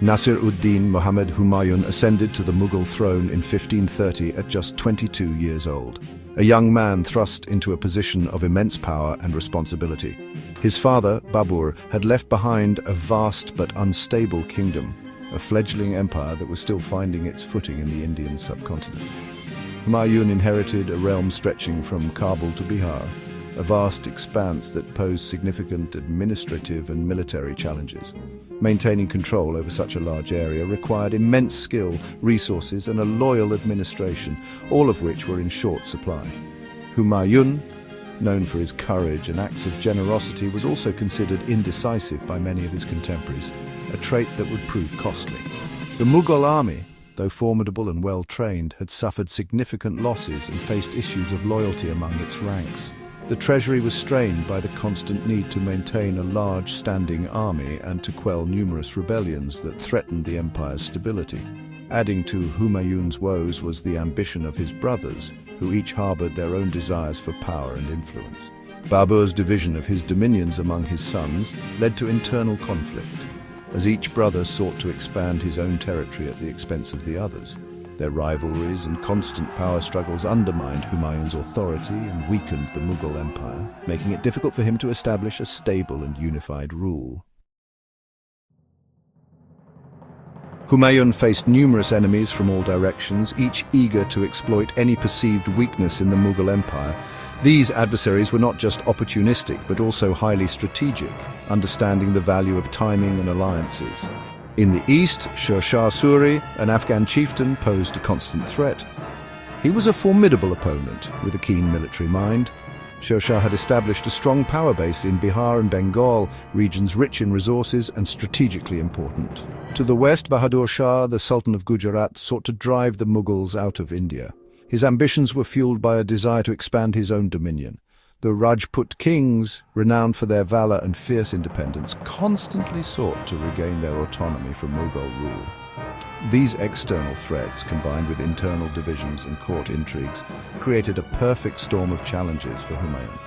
Nasir-ud-Din Muhammad Humayun ascended to the Mughal throne in 1530 at just 22 years old, a young man thrust into a position of immense power and responsibility. His father, Babur, had left behind a vast but unstable kingdom, a fledgling empire that was still finding its footing in the Indian subcontinent. Humayun inherited a realm stretching from Kabul to Bihar, a vast expanse that posed significant administrative and military challenges. Maintaining control over such a large area required immense skill, resources, and a loyal administration, all of which were in short supply. Humayun, known for his courage and acts of generosity, was also considered indecisive by many of his contemporaries, a trait that would prove costly. The Mughal army, though formidable and well-trained, had suffered significant losses and faced issues of loyalty among its ranks. The treasury was strained by the constant need to maintain a large standing army and to quell numerous rebellions that threatened the empire's stability. Adding to Humayun's woes was the ambition of his brothers, who each harbored their own desires for power and influence. Babur's division of his dominions among his sons led to internal conflict, as each brother sought to expand his own territory at the expense of the others. Their rivalries and constant power struggles undermined Humayun's authority and weakened the Mughal Empire, making it difficult for him to establish a stable and unified rule. Humayun faced numerous enemies from all directions, each eager to exploit any perceived weakness in the Mughal Empire. These adversaries were not just opportunistic, but also highly strategic, understanding the value of timing and alliances. In the east, Sher Shah Suri, an Afghan chieftain, posed a constant threat. He was a formidable opponent with a keen military mind. Sher Shah had established a strong power base in Bihar and Bengal, regions rich in resources and strategically important. To the west, Bahadur Shah, the Sultan of Gujarat, sought to drive the Mughals out of India. His ambitions were fueled by a desire to expand his own dominion. The Rajput kings, renowned for their valor and fierce independence, constantly sought to regain their autonomy from Mughal rule. These external threats, combined with internal divisions and court intrigues, created a perfect storm of challenges for Humayun.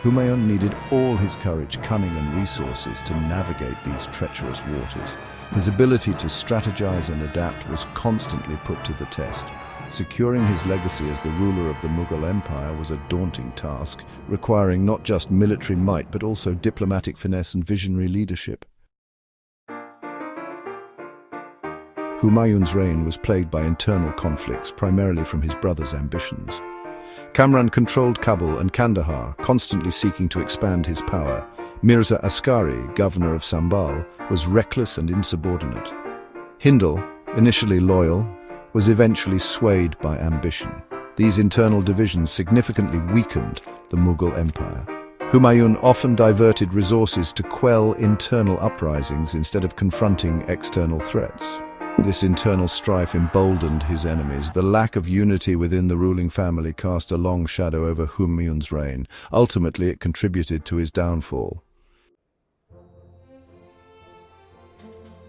Humayun needed all his courage, cunning, and resources to navigate these treacherous waters. His ability to strategize and adapt was constantly put to the test. Securing his legacy as the ruler of the Mughal Empire was a daunting task, requiring not just military might but also diplomatic finesse and visionary leadership. Humayun's reign was plagued by internal conflicts, primarily from his brother's ambitions. Kamran controlled Kabul and Kandahar, constantly seeking to expand his power. Mirza Askari, governor of Sambal, was reckless and insubordinate. Hindal, initially loyal, was eventually swayed by ambition. These internal divisions significantly weakened the Mughal Empire. Humayun often diverted resources to quell internal uprisings instead of confronting external threats. This internal strife emboldened his enemies. The lack of unity within the ruling family cast a long shadow over Humayun's reign. Ultimately, it contributed to his downfall.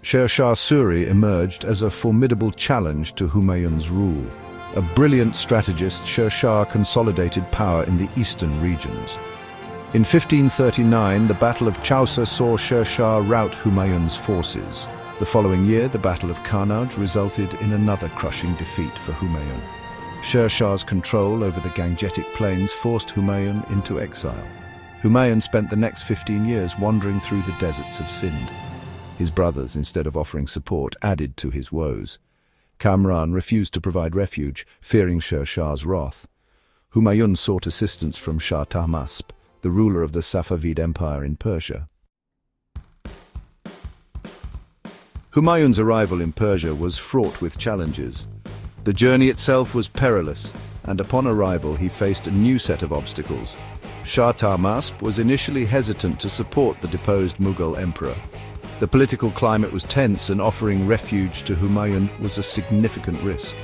Sher Shah Suri emerged as a formidable challenge to Humayun's rule. A brilliant strategist, Sher Shah consolidated power in the eastern regions. In 1539, the Battle of Chausa saw Sher Shah rout Humayun's forces. The following year, the Battle of Kannauj resulted in another crushing defeat for Humayun. Sher Shah's control over the Gangetic Plains forced Humayun into exile. Humayun spent the next 15 years wandering through the deserts of Sindh. His brothers, instead of offering support, added to his woes. Kamran refused to provide refuge, fearing Sher Shah's wrath. Humayun sought assistance from Shah Tahmasp, the ruler of the Safavid Empire in Persia. Humayun's arrival in Persia was fraught with challenges. The journey itself was perilous, and upon arrival he faced a new set of obstacles. Shah Tahmasp was initially hesitant to support the deposed Mughal emperor. The political climate was tense, and offering refuge to Humayun was a significant risk.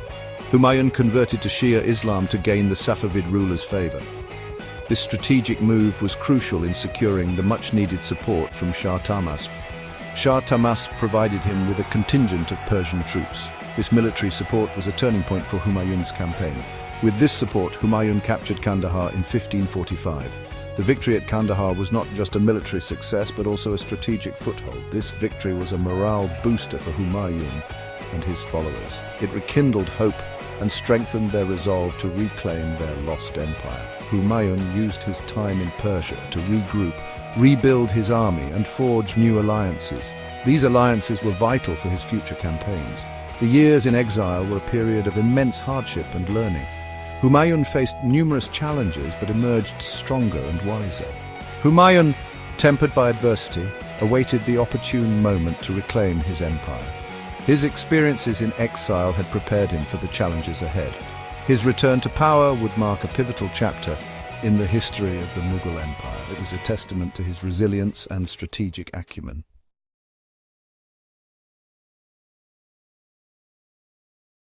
Humayun converted to Shia Islam to gain the Safavid ruler's favor. This strategic move was crucial in securing the much-needed support from Shah Tahmasp. Shah Tahmasp provided him with a contingent of Persian troops. This military support was a turning point for Humayun's campaign. With this support, Humayun captured Kandahar in 1545. The victory at Kandahar was not just a military success, but also a strategic foothold. This victory was a morale booster for Humayun and his followers. It rekindled hope and strengthened their resolve to reclaim their lost empire. Humayun used his time in Persia to regroup, rebuild his army, and forge new alliances. These alliances were vital for his future campaigns. The years in exile were a period of immense hardship and learning. Humayun faced numerous challenges but emerged stronger and wiser. Humayun, tempered by adversity, awaited the opportune moment to reclaim his empire. His experiences in exile had prepared him for the challenges ahead. His return to power would mark a pivotal chapter in the history of the Mughal Empire. It was a testament to his resilience and strategic acumen.